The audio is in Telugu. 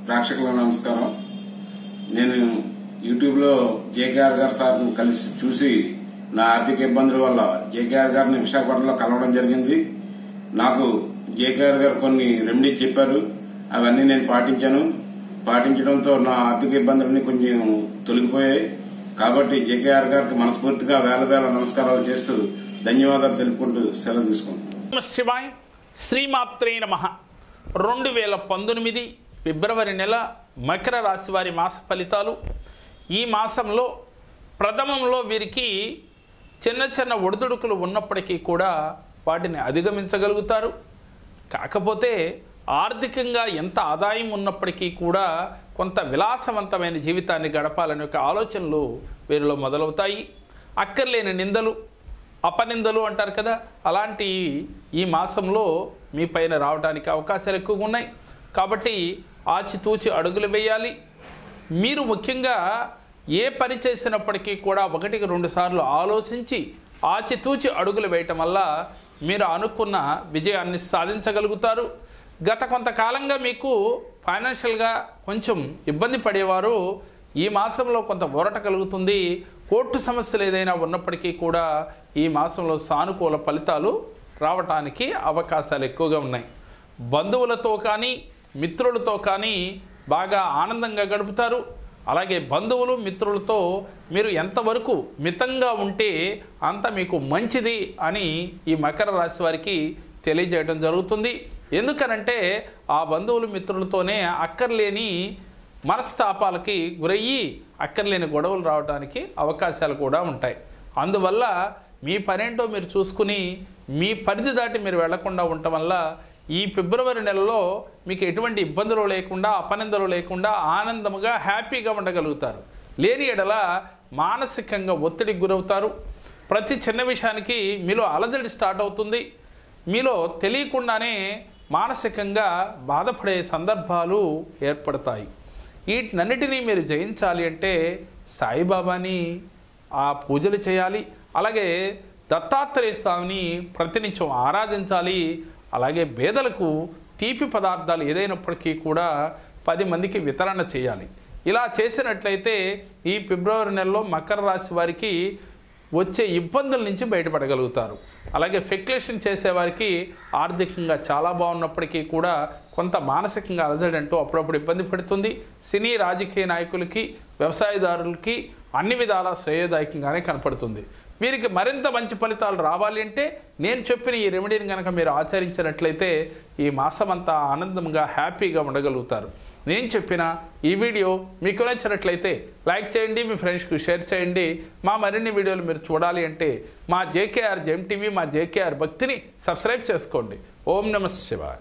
ప్రేక్షకులకు నమస్కారం. నేను యూట్యూబ్ లో జేకేఆర్ గారు సార్ని కలిసి చూసి నా ఆర్థిక ఇబ్బందుల వల్ల జేకేఆర్ గారిని విశాఖపట్నంలో కలవడం జరిగింది. నాకు జేకేఆర్ గారు కొన్ని రెమెడీస్ చెప్పారు. అవన్నీ నేను పాటించడంతో నా ఆర్థిక ఇబ్బందులన్నీ కొంచెం తొలగిపోయాయి. కాబట్టి జేకేఆర్ గారికి మనస్ఫూర్తిగా వేల నమస్కారాలు చేస్తూ ధన్యవాదాలు తెలుపుకుంటూ సెలవు తీసుకుంటాను. శివాయ శ్రీమాత్రే నమః. 2019 ఫిబ్రవరి నెల మకర రాశి వారి మాస ఫలితాలు. ఈ మాసంలో ప్రథమంలో వీరికి చిన్న ఒడిదుడుకులు ఉన్నప్పటికీ కూడా వాటిని అధిగమించగలుగుతారు. కాకపోతే ఆర్థికంగా ఎంత ఆదాయం ఉన్నప్పటికీ కూడా కొంత విలాసవంతమైన జీవితాన్ని గడపాలనే ఒక ఆలోచనలు వీరిలో మొదలవుతాయి. అక్కర్లేని నిందలు అపనిందలు అంటారు కదా, అలాంటి ఈ మాసంలో మీ పైన రావడానికి అవకాశాలు ఎక్కువగా ఉన్నాయి. కాబట్టి ఆచితూచి అడుగులు వేయాలి. మీరు ముఖ్యంగా ఏ పని చేసినప్పటికీ కూడా 1-2 సార్లు ఆలోచించి ఆచితూచి అడుగులు వేయటం వల్ల మీరు అనుకున్న విజయాన్ని సాధించగలుగుతారు. గత కొంతకాలంగా మీకు ఫైనాన్షియల్గా కొంచెం ఇబ్బంది పడేవారు ఈ మాసంలో కొంత ఊరట కలుగుతుంది. కోర్టు సమస్యలు ఏదైనా ఉన్నప్పటికీ కూడా ఈ మాసంలో సానుకూల ఫలితాలు రావటానికి అవకాశాలు ఎక్కువగా ఉన్నాయి. బంధువులతో కానీ మిత్రులతో కానీ బాగా ఆనందంగా గడుపుతారు. అలాగే బంధువులు మిత్రులతో మీరు ఎంతవరకు మితంగా ఉంటే అంత మీకు మంచిది అని ఈ మకర రాశి వారికి తెలియజేయడం జరుగుతుంది. ఎందుకనంటే ఆ బంధువులు మిత్రులతోనే అక్కర్లేని మనస్తాపాలకి గురయ్యి అక్కర్లేని గొడవలు రావడానికి అవకాశాలు కూడా ఉంటాయి. అందువల్ల మీ పనేంటో మీరు చూసుకుని మీ పరిధి దాటి మీరు వెళ్లకుండా ఉండటం వల్ల ఈ ఫిబ్రవరి నెలలో మీకు ఎటువంటి ఇబ్బందులు లేకుండా అపనిందలు లేకుండా ఆనందముగా హ్యాపీగా ఉండగలుగుతారు. లేని ఎడల మానసికంగా ఒత్తిడికి గురవుతారు. ప్రతి చిన్న విషయానికి మీలో అలజడి స్టార్ట్ అవుతుంది. మీలో తెలియకుండానే మానసికంగా బాధపడే సందర్భాలు ఏర్పడతాయి. వీటినన్నిటినీ మీరు జయించాలి అంటే సాయిబాబాని ఆ పూజలు చేయాలి. అలాగే దత్తాత్రేయ స్వామిని ప్రతినిత్యం ఆరాధించాలి. అలాగే పేదలకు తీపి పదార్థాలు ఏదైనప్పటికీ కూడా 10 మందికి వితరణ చేయాలి. ఇలా చేసినట్లయితే ఈ ఫిబ్రవరి నెలలో మకర రాశి వారికి వచ్చే ఇబ్బందుల నుంచి బయటపడగలుగుతారు. అలాగే స్పెక్యులేషన్ చేసేవారికి ఆర్థికంగా చాలా బాగున్నప్పటికీ కూడా కొంత మానసికంగా అలజడి అంటూ అప్పుడప్పుడు ఇబ్బంది పడుతుంది. సినీ రాజకీయ నాయకులకి వ్యవసాయదారులకి అన్ని విధాలా శ్రేయదాయకంగానే కనపడుతుంది. వీరికి మరింత మంచి ఫలితాలు రావాలి అంటే నేను చెప్పిన ఈ రెమెడీని కనుక మీరు ఆచరించినట్లయితే ఈ మాసమంతా ఆనందంగా హ్యాపీగా ఉండగలుగుతారు. నేను చెప్పిన ఈ వీడియో మీకు నచ్చినట్లయితే లైక్ చేయండి, మీ ఫ్రెండ్స్కి షేర్ చేయండి. మా మరిన్ని వీడియోలు మీరు చూడాలి అంటే మా జేకేఆర్ జెమ్ టీవీ, మా జేకేఆర్ భక్తిని సబ్స్క్రైబ్ చేసుకోండి. ఓం నమః శివాయ.